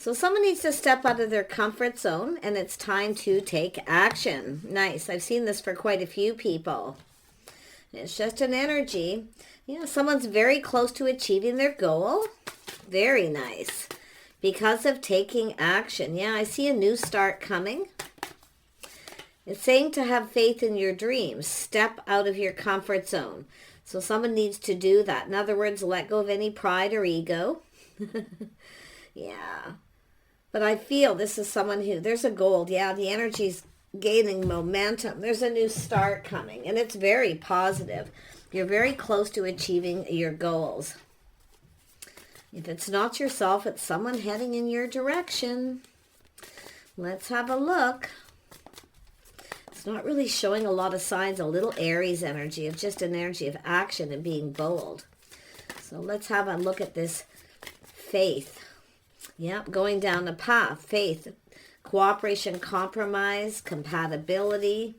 So someone needs to step out of their comfort zone, and it's time to take action. Nice. I've seen this for quite a few people. It's just an energy. Someone's very close to achieving their goal. Very nice. Because of taking action. I see a new start coming. It's saying to have faith in your dreams. Step out of your comfort zone. So someone needs to do that. In other words, let go of any pride or ego. Yeah. But I feel this is someone who, there's a goal. The energy's gaining momentum. There's a new start coming, and it's very positive. You're very close to achieving your goals. If it's not yourself, it's someone heading in your direction. Let's have a look. It's not really showing a lot of signs, a little Aries energy of just an energy of action and being bold. So let's have a look at this faith. Going down a path. Faith, cooperation, compromise, compatibility.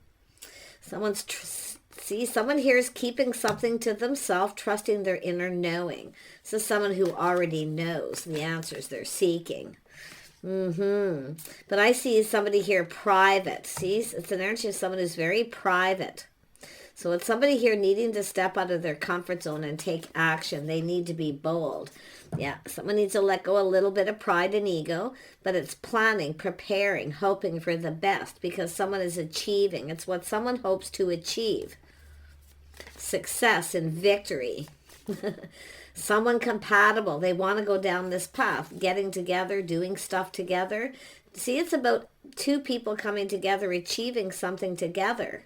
Someone here is keeping something to themselves, trusting their inner knowing. So someone who already knows the answers they're seeking. But I see somebody here private. See, it's an energy of someone who's very private. So it's somebody here needing to step out of their comfort zone and take action. They need to be bold. Someone needs to let go a little bit of pride and ego, but it's planning, preparing, hoping for the best because someone is achieving. It's what someone hopes to achieve. Success and victory. Someone compatible. They want to go down this path, getting together, doing stuff together. See, it's about two people coming together, achieving something together.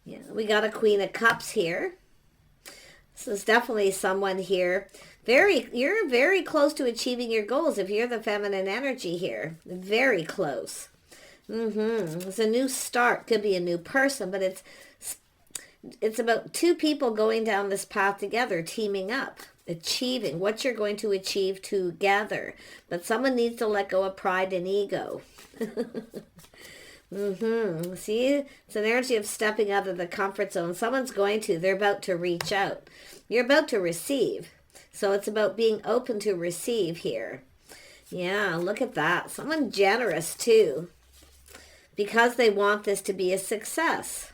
We got a Queen of Cups here. This is definitely someone here. You're very close to achieving your goals if you're the feminine energy here. Very close. It's a new start. Could be a new person, but it's about two people going down this path together, teaming up, achieving what you're going to achieve together. But someone needs to let go of pride and ego. See, it's an energy of stepping out of the comfort zone. They're about to reach out. You're about to receive. So it's about being open to receive here. Look at that. Someone generous too. Because they want this to be a success.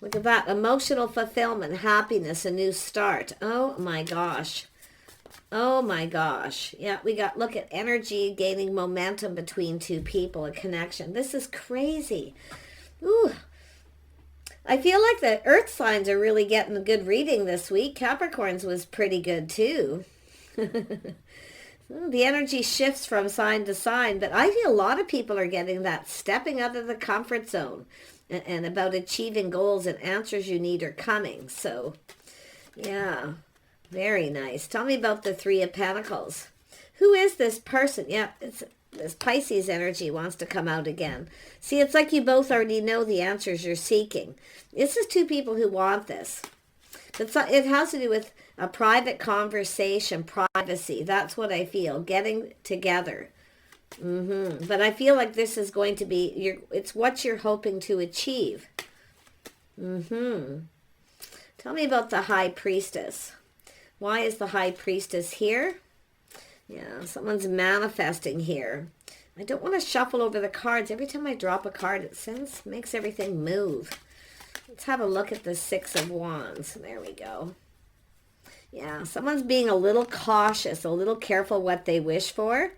Look at that. Emotional fulfillment, happiness, a new start. Oh my gosh. Oh my gosh. Look at energy gaining momentum between two people, a connection. This is crazy. Ooh. I feel like the earth signs are really getting a good reading this week. Capricorns was pretty good too. The energy shifts from sign to sign, but I feel a lot of people are getting that stepping out of the comfort zone and about achieving goals and answers you need are coming. So, very nice. Tell me about the Three of Pentacles. Who is this person? It's this Pisces energy wants to come out again. See, it's like you both already know the answers you're seeking. This is two people who want this. But it has to do with a private conversation, privacy. That's what I feel, getting together. But I feel like this is going to be, it's what you're hoping to achieve. Tell me about the High Priestess. Why is the High Priestess here? Someone's manifesting here. I don't want to shuffle over the cards. Every time I drop a card, it makes everything move. Let's have a look at the Six of Wands. There we go. Someone's being a little cautious, a little careful what they wish for.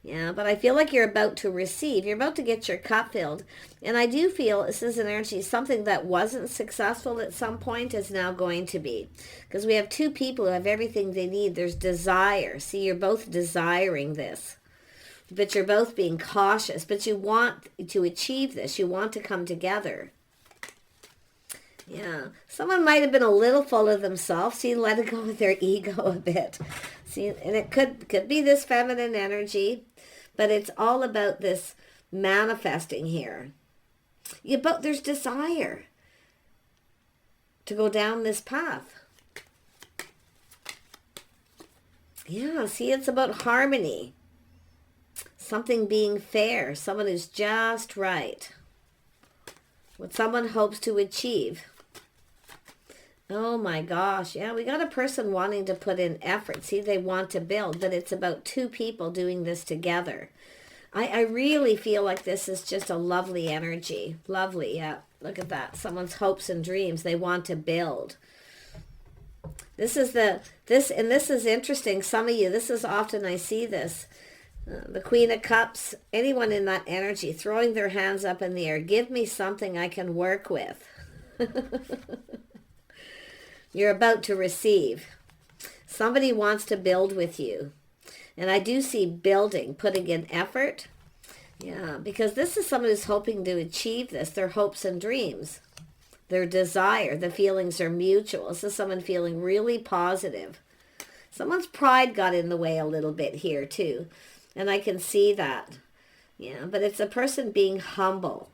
But I feel like you're about to receive. You're about to get your cup filled. And I do feel this is an energy, something that wasn't successful at some point is now going to be. Because we have two people who have everything they need. There's desire. See, you're both desiring this. But you're both being cautious. But you want to achieve this. You want to come together. Someone might have been a little full of themselves. See, let it go with their ego a bit. See, and it could be this feminine energy, but it's all about this manifesting here. But there's desire to go down this path. See, it's about harmony. Something being fair. Someone who's just right. What someone hopes to achieve. Oh my gosh. Yeah, we got a person wanting to put in effort. See, they want to build, but it's about two people doing this together. I really feel like this is just a lovely energy. Lovely, yeah. Look at that. Someone's hopes and dreams. They want to build. This is this is interesting. Some of you, this is often I see this. The Queen of Cups, anyone in that energy, throwing their hands up in the air. Give me something I can work with. You're about to receive. Somebody wants to build with you. And I do see building, putting in effort. Yeah, because this is someone who's hoping to achieve this, their hopes and dreams, their desire, the feelings are mutual. This is someone feeling really positive. Someone's pride got in the way a little bit here too. And I can see that. Yeah, but it's a person being humble.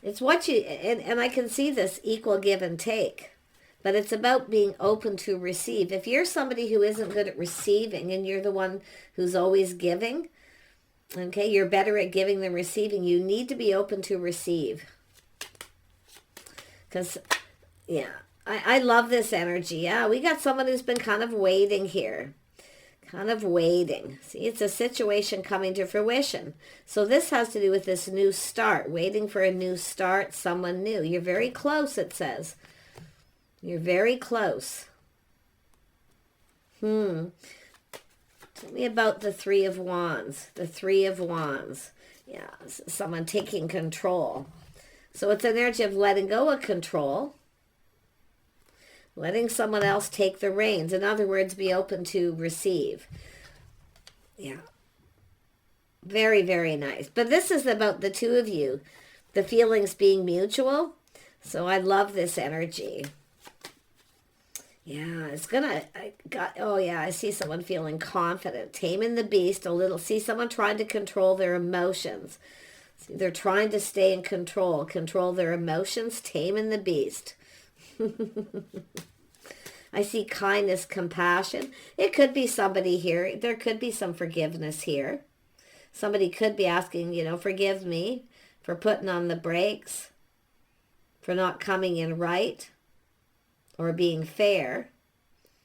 It's what you, and I can see this equal give and take. But it's about being open to receive. If you're somebody who isn't good at receiving and you're the one who's always giving, okay, you're better at giving than receiving, you need to be open to receive. Because, yeah, I love this energy. Yeah, we got someone who's been kind of waiting here. Kind of waiting. See, it's a situation coming to fruition. So this has to do with this new start, waiting for a new start, someone new. You're very close, it says. You're very close. Tell me about the Three of Wands. The Three of Wands. Yeah, someone taking control. So it's an energy of letting go of control. Letting someone else take the reins. In other words, be open to receive. Yeah. Very, very nice. But this is about the two of you. The feelings being mutual. So I love this energy. Yeah, it's gonna, oh yeah, I see someone feeling confident, taming the beast a little. See someone trying to control their emotions. See, they're trying to stay in control their emotions, taming the beast. I see kindness, compassion. It could be somebody here. There could be some forgiveness here. Somebody could be asking, forgive me for putting on the brakes, for not coming in right, or being fair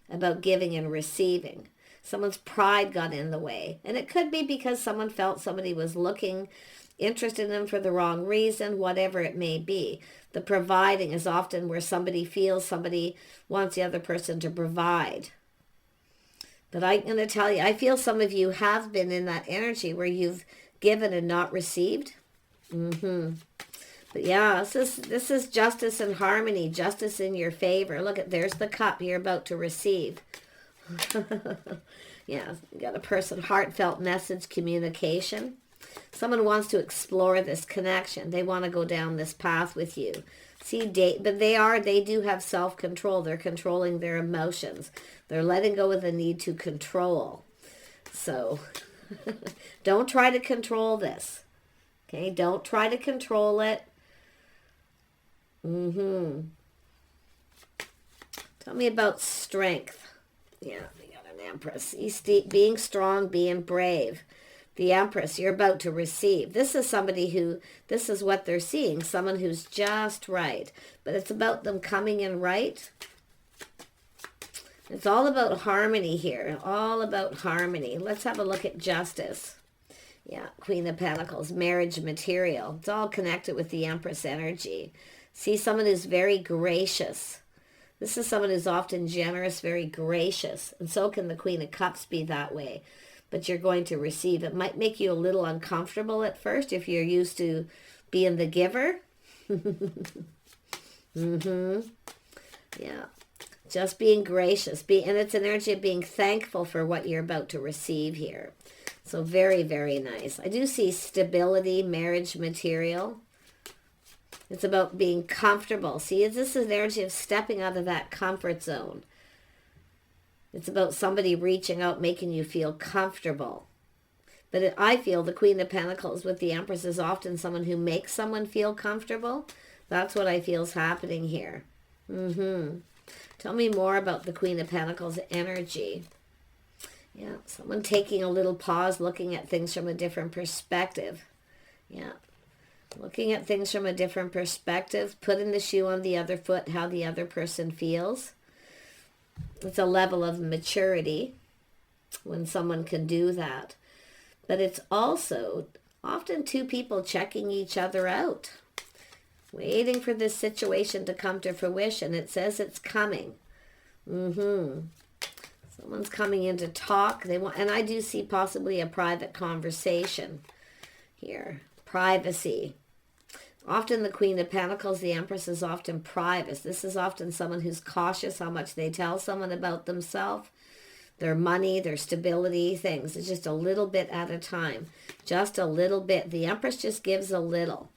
about giving and receiving. Someone's pride got in the way. And it could be because someone felt somebody was interested in them for the wrong reason, whatever it may be. The providing is often where somebody feels somebody wants the other person to provide. But I'm going to tell you, I feel some of you have been in that energy where you've given and not received. But yeah, this is justice and harmony, justice in your favor. Look at, there's the cup you're about to receive. Yeah, you got a person, heartfelt message, communication. Someone wants to explore this connection. They want to go down this path with you. See, but they do have self-control. They're controlling their emotions. They're letting go of the need to control. So don't try to control this. Okay, don't try to control it. Tell me about strength. Yeah, we got an Empress. Being strong, being brave. The Empress, you're about to receive. This is somebody who, this is what they're seeing. Someone who's just right. But it's about them coming in right. It's all about harmony here. All about harmony. Let's have a look at justice. Yeah, Queen of Pentacles, marriage material. It's all connected with the Empress energy. See someone who's very gracious. This is someone who's often generous, very gracious. And so can the Queen of Cups be that way. But you're going to receive. It might make you a little uncomfortable at first if you're used to being the giver. Yeah. Just being gracious. And it's an energy of being thankful for what you're about to receive here. So very, very nice. I do see stability, marriage material. It's about being comfortable. See, this is an energy of stepping out of that comfort zone. It's about somebody reaching out, making you feel comfortable. But I feel the Queen of Pentacles with the Empress is often someone who makes someone feel comfortable. That's what I feel is happening here. Tell me more about the Queen of Pentacles energy. Yeah, someone taking a little pause, looking at things from a different perspective. Yeah. Looking at things from a different perspective, putting the shoe on the other foot, how the other person feels. It's a level of maturity when someone can do that. But it's also often two people checking each other out, waiting for this situation to come to fruition. It says it's coming. Someone's coming in to talk. And I do see possibly a private conversation here. Privacy. Often the Queen of Pentacles, the Empress, is often private. This is often someone who's cautious how much they tell someone about themselves, their money, their stability, things. It's just a little bit at a time. Just a little bit. The Empress just gives a little.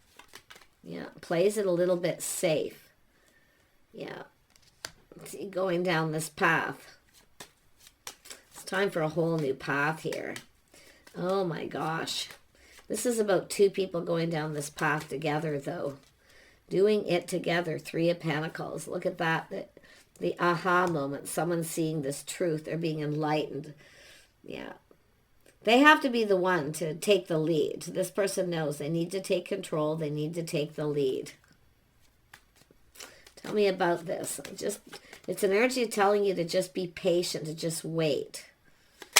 Yeah, plays it a little bit safe. Yeah. See, going down this path. It's time for a whole new path here. Oh my gosh. This is about two people going down this path together, though. Doing it together. Three of Pentacles. Look at that. The aha moment. Someone seeing this truth. They're being enlightened. Yeah. They have to be the one to take the lead. This person knows they need to take control. They need to take the lead. Tell me about this. It's an energy telling you to just be patient, to just wait.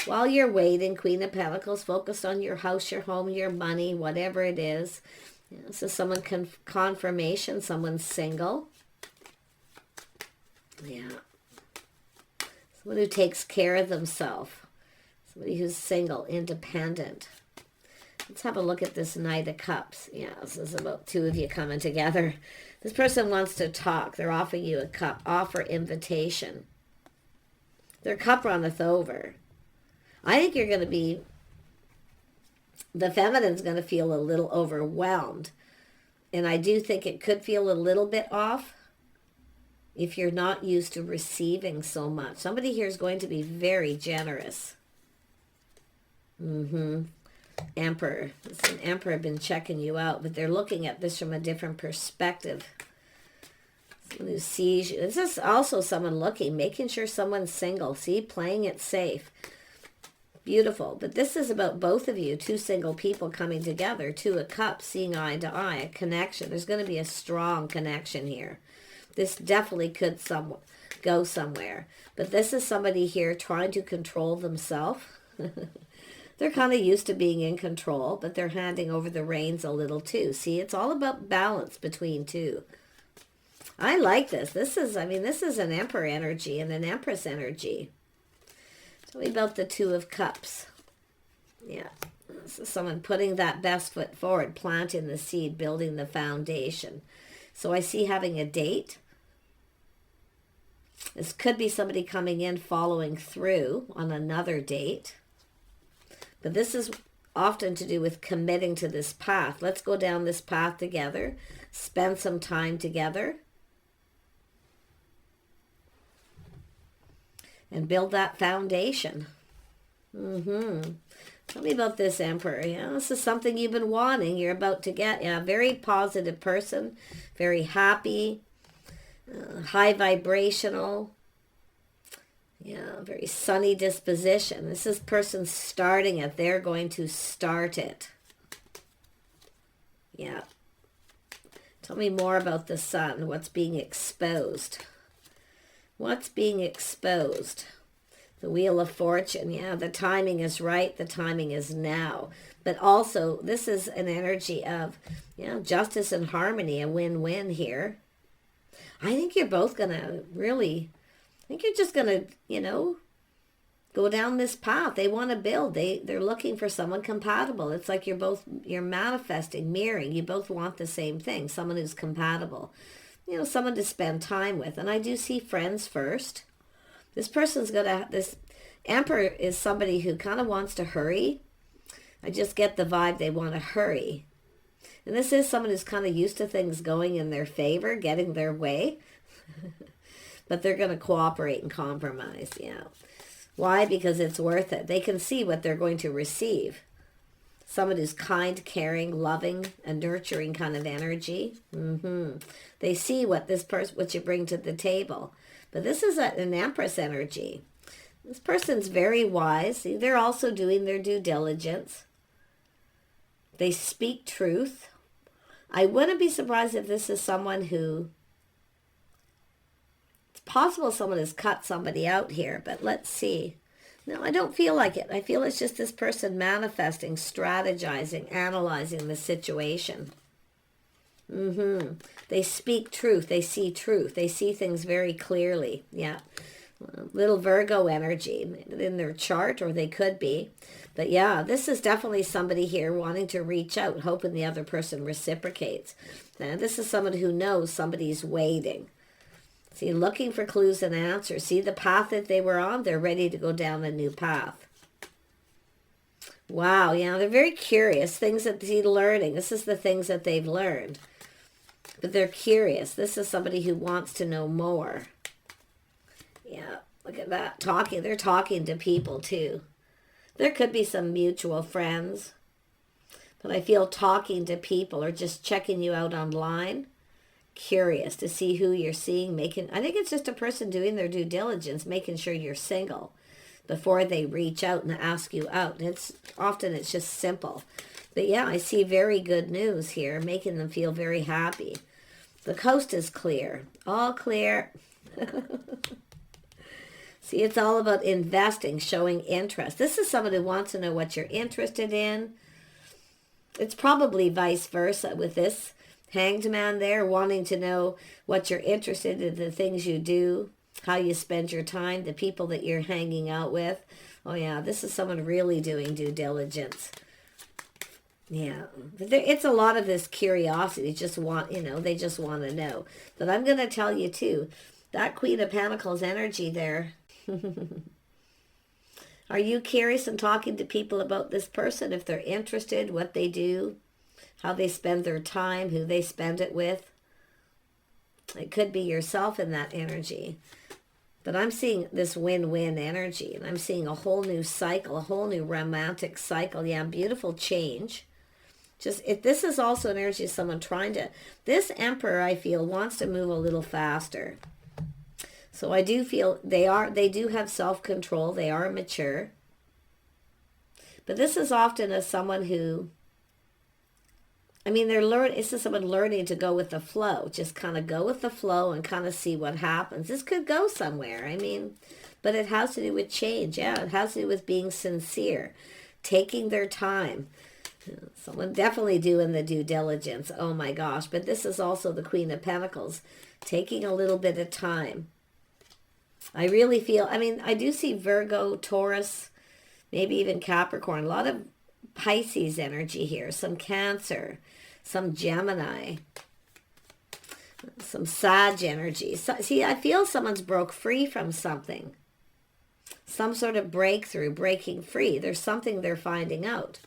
While you're waiting, Queen of Pentacles, focus on your house, your home, your money, whatever it is. Yeah, so someone confirmation, someone's single. Yeah. Someone who takes care of themselves. Somebody who's single, independent. Let's have a look at this Knight of Cups. Yeah, this is about two of you coming together. This person wants to talk. They're offering you a cup. Offer invitation. Their cup runneth over. I think you're going to be, the feminine's going to feel a little overwhelmed. And I do think it could feel a little bit off if you're not used to receiving so much. Somebody here is going to be very generous. Emperor. It's an Emperor been checking you out, but they're looking at this from a different perspective. Someone who sees you. This is also someone looking, making sure someone's single. See, playing it safe. Beautiful. But this is about both of you, two single people coming together, two of cups, seeing eye to eye, a connection. There's going to be a strong connection here. This definitely could go somewhere. But this is somebody here trying to control themselves. They're kind of used to being in control, but they're handing over the reins a little too. See, it's all about balance between two. I like this. This is an Emperor energy and an Empress energy. Tell me about the Two of Cups. Yeah. This is someone putting that best foot forward, planting the seed, building the foundation. So I see having a date. This could be somebody coming in, following through on another date. But this is often to do with committing to this path. Let's go down this path together. Spend some time together. And build that foundation. Tell me about this Emperor. Yeah, this is something you've been wanting. You're about to get. Yeah, very positive person. Very happy. High vibrational. Yeah, very sunny disposition. This is person starting it. They're going to start it. Yeah. Tell me more about the sun. What's being exposed? What's being exposed? The Wheel of Fortune. Yeah, the timing is right. The timing is now. But also, this is an energy of, justice and harmony, a win-win here. I think you're both going to really, I think you're just going to, go down this path. They want to build. They're looking for someone compatible. It's like you're manifesting, mirroring. You both want the same thing, someone who's compatible. Someone to spend time with. And I do see friends first. This Emperor is somebody who kind of wants to hurry. I just get the vibe they want to hurry. And this is someone who's kind of used to things going in their favor, getting their way. But they're going to cooperate and compromise, Why? Because it's worth it. They can see what they're going to receive. Someone who's kind, caring, loving, and nurturing kind of energy. They see what you bring to the table. But this is an Empress energy. This person's very wise. See, they're also doing their due diligence. They speak truth. I wouldn't be surprised if this is someone who, it's possible someone has cut somebody out here, but let's see. No, I don't feel like it. I feel it's just this person manifesting, strategizing, analyzing the situation. They speak truth. They see truth. They see things very clearly. Yeah. Little Virgo energy in their chart, or they could be. But yeah, this is definitely somebody here wanting to reach out, hoping the other person reciprocates. Now, this is someone who knows somebody's waiting. See, looking for clues and answers. See the path that they were on? They're ready to go down a new path. Wow, yeah, they're very curious. Things that they're learning. This is the things that they've learned. But they're curious. This is somebody who wants to know more. Yeah, look at that. Talking. They're talking to people too. There could be some mutual friends. But I feel talking to people or just checking you out online. Curious to see who you're seeing. I think it's just a person doing their due diligence, making sure you're single before they reach out and ask you out. It's just simple. But yeah, I see very good news here, making them feel very happy. The coast is clear. All clear. See, it's all about investing, showing interest. This is someone who wants to know what you're interested in. It's probably vice versa with this Hanged Man there, wanting to know what you're interested in, the things you do, how you spend your time, the people that you're hanging out with. Oh yeah, this is someone really doing due diligence. Yeah, it's a lot of this curiosity. They just want to know. But I'm going to tell you too, that Queen of Pentacles energy there. Are you curious and talking to people about this person? If they're interested, what they do, how they spend their time, who they spend it with. It could be yourself in that energy. But I'm seeing this win-win energy. And I'm seeing a whole new cycle, a whole new romantic cycle. Yeah, beautiful change. This is also an energy of someone this Emperor, I feel, wants to move a little faster. So I do feel they do have self-control. They are mature. But this is often as someone who, this is someone learning to go with the flow. Just kind of go with the flow and kind of see what happens. This could go somewhere. But it has to do with change. Yeah, it has to do with being sincere, taking their time. Someone definitely doing the due diligence. Oh my gosh. But this is also the Queen of Pentacles, taking a little bit of time. I really feel, I do see Virgo, Taurus, maybe even Capricorn. A lot of Pisces energy here. Some Cancer, some Gemini, some Sag energy. See, I feel someone's broke free from something. Some sort of breakthrough, breaking free. There's something they're finding out.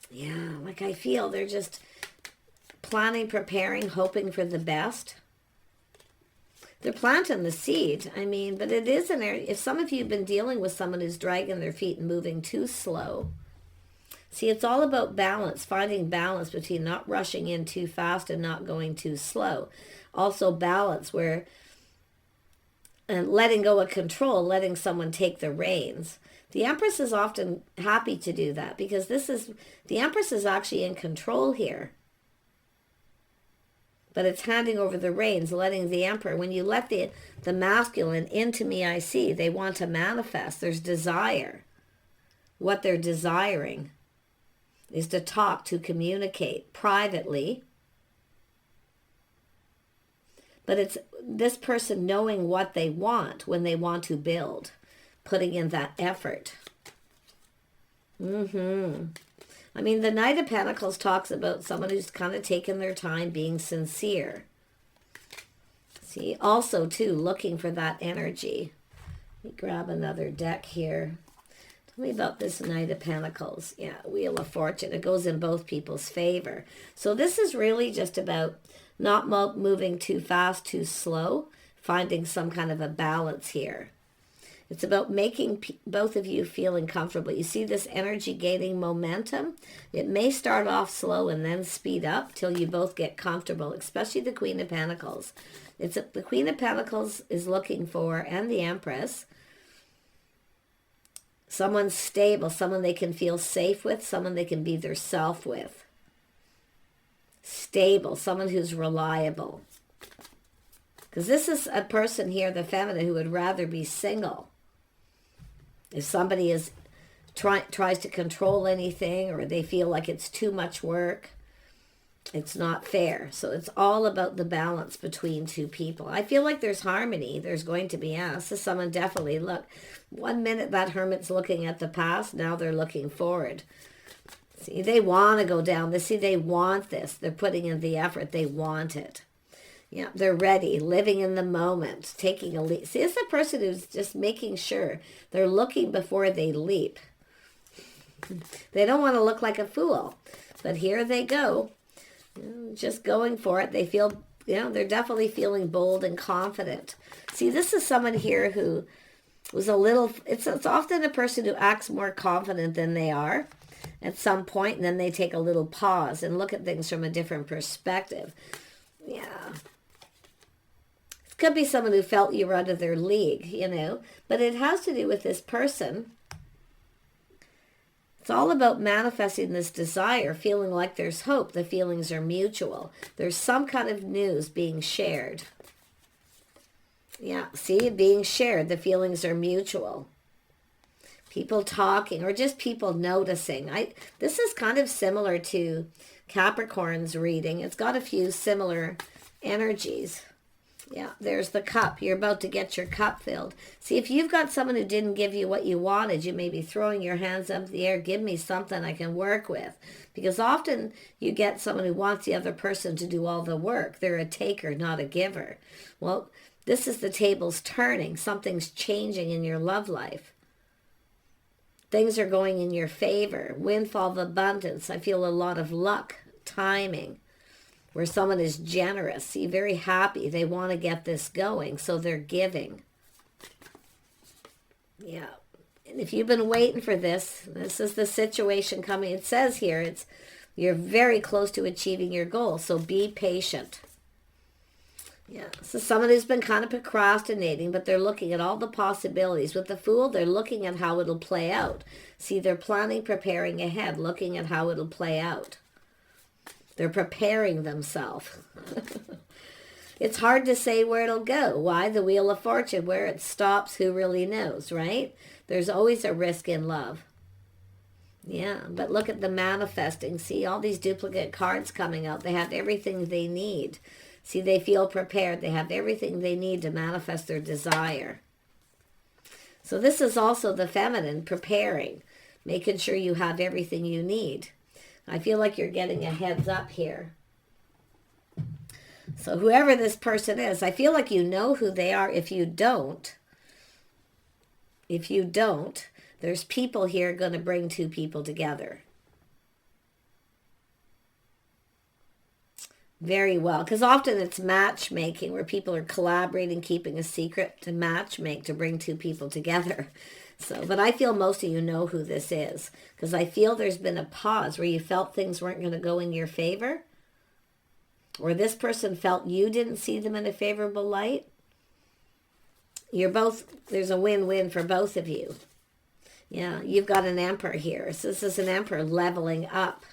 Yeah, I feel they're just planning, preparing, hoping for the best. They're planting the seed. But it is an area. If some of you have been dealing with someone who's dragging their feet and moving too slow. See, it's all about balance, finding balance between not rushing in too fast and not going too slow. Also balance and letting go of control, letting someone take the reins. The Empress is often happy to do that because the Empress is actually in control here. But it's handing over the reins, letting the Emperor. When you let the masculine into me, I see, they want to manifest. There's desire. What they're desiring is to talk, to communicate privately. But it's this person knowing what they want when they want to build, putting in that effort. The Knight of Pentacles talks about someone who's kind of taken their time, being sincere. See, also, too, looking for that energy. Let me grab another deck here. Tell me about this Knight of Pentacles. Yeah, Wheel of Fortune. It goes in both people's favor. So this is really just about not moving too fast, too slow, finding some kind of a balance here. It's about making both of you feeling comfortable. You see this energy gaining momentum? It may start off slow and then speed up till you both get comfortable, especially the Queen of Pentacles. The Queen of Pentacles is looking for, and the Empress, someone stable, someone they can feel safe with, someone they can be their self with. stable, someone who's reliable. Because this is a person here, the feminine, who would rather be single. If somebody tries to control anything, or they feel like it's too much work, it's not fair. So it's all about the balance between two people. I feel like there's harmony. There's going to be, yeah, this is someone definitely, look, 1 minute that hermit's looking at the past, now they're looking forward. See, they want to go down. They want this. They're putting in the effort. They want it. Yeah, they're ready, living in the moment, taking a leap. See, it's a person who's just making sure they're looking before they leap. They don't want to look like a fool, but here they go, just going for it. They feel, they're definitely feeling bold and confident. See, this is someone here who was a little, it's often a person who acts more confident than they are at some point, and then they take a little pause and look at things from a different perspective. Yeah. Could be someone who felt you were out of their league, but it has to do with this person. It's all about manifesting this desire, feeling like there's hope. The feelings are mutual. There's some kind of news being shared. Yeah, see, being shared. The feelings are mutual. People talking, or just people noticing. This is kind of similar to Capricorn's reading. It's got a few similar energies. Yeah, there's the cup. You're about to get your cup filled. See, if you've got someone who didn't give you what you wanted, you may be throwing your hands up in the air, give me something I can work with. Because often you get someone who wants the other person to do all the work. They're a taker, not a giver. Well, this is the tables turning. Something's changing in your love life. Things are going in your favor. Windfall of abundance. I feel a lot of luck, timing, where someone is generous. See, very happy. They want to get this going, so they're giving. Yeah. And if you've been waiting for this is the situation coming. It says here, you're very close to achieving your goal, so be patient. Yeah. So someone who's been kind of procrastinating, but they're looking at all the possibilities. With the Fool, they're looking at how it'll play out. See, they're planning, preparing ahead, looking at how it'll play out. They're preparing themselves. It's hard to say where it'll go. Why? The Wheel of Fortune, where it stops, who really knows, right? There's always a risk in love. Yeah, but look at the manifesting. See, all these duplicate cards coming out. They have everything they need. See, they feel prepared. They have everything they need to manifest their desire. So this is also the feminine, preparing, making sure you have everything you need. I feel like you're getting a heads up here. So whoever this person is, I feel like you know who they are. If you don't, there's people here going to bring two people together. Very well, because often it's matchmaking where people are collaborating, keeping a secret to matchmake, to bring two people together. So, but I feel most of you know who this is, because I feel there's been a pause where you felt things weren't going to go in your favor, or this person felt you didn't see them in a favorable light. There's a win-win for both of you. Yeah, you've got an Emperor here. So this is an Emperor leveling up,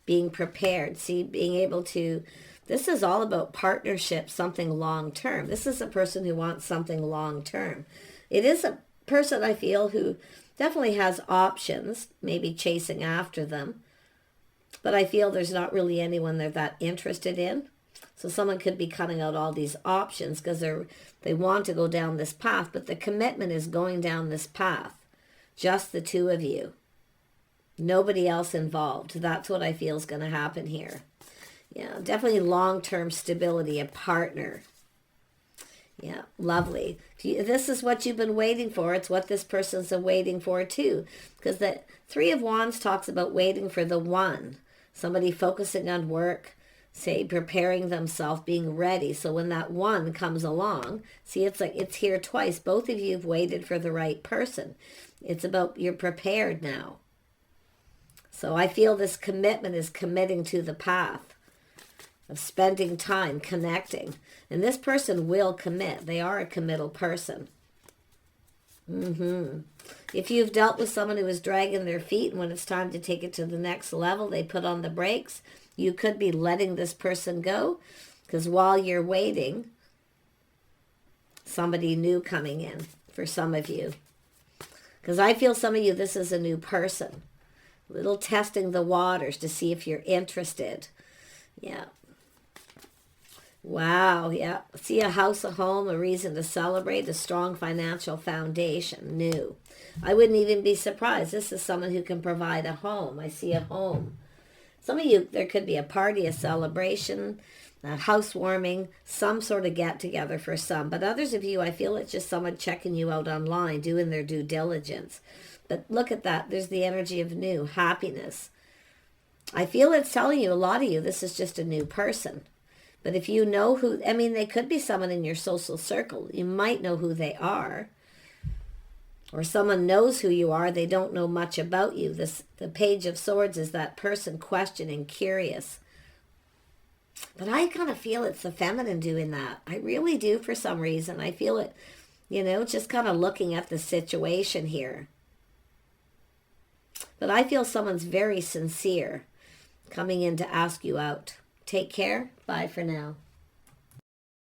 being prepared. See, being able to, this is all about partnership, something long-term. This is a person who wants something long-term. It is a person, I feel, who definitely has options, maybe chasing after them. But I feel there's not really anyone they're that interested in. So someone could be cutting out all these options because they want to go down this path, but the commitment is going down this path. Just the two of you. Nobody else involved. That's what I feel is going to happen here. Yeah, definitely long-term stability, a partner. Yeah, lovely. This is what you've been waiting for. It's what this person's been waiting for too. Because the Three of Wands talks about waiting for the one. Somebody focusing on work, say preparing themselves, being ready. So when that one comes along, see, it's like it's here twice. Both of you have waited for the right person. It's about you're prepared now. So I feel this commitment is committing to the path of spending time, connecting. And this person will commit. They are a committal person. If you've dealt with someone who is dragging their feet, and when it's time to take it to the next level, they put on the brakes, You could be letting this person go because while you're waiting, somebody new coming in for some of you. Because I feel some of you, this is a new person. A little testing the waters to see if you're interested. Yeah. Wow, yeah. See, a house, a home, a reason to celebrate, a strong financial foundation, new. I wouldn't even be surprised. This is someone who can provide a home. I see a home. Some of you, there could be a party, a celebration, a housewarming, some sort of get-together for some. But others of you, I feel it's just someone checking you out online, doing their due diligence. But look at that. There's the energy of new, happiness. I feel it's telling you, a lot of you, this is just a new person. But if you know who, I mean, they could be someone in your social circle. You might know who they are. Or someone knows who you are. They don't know much about you. The Page of Swords is that person questioning, curious. But I kind of feel it's the feminine doing that. I really do for some reason. I feel it, just kind of looking at the situation here. But I feel someone's very sincere coming in to ask you out. Take care. Bye for now.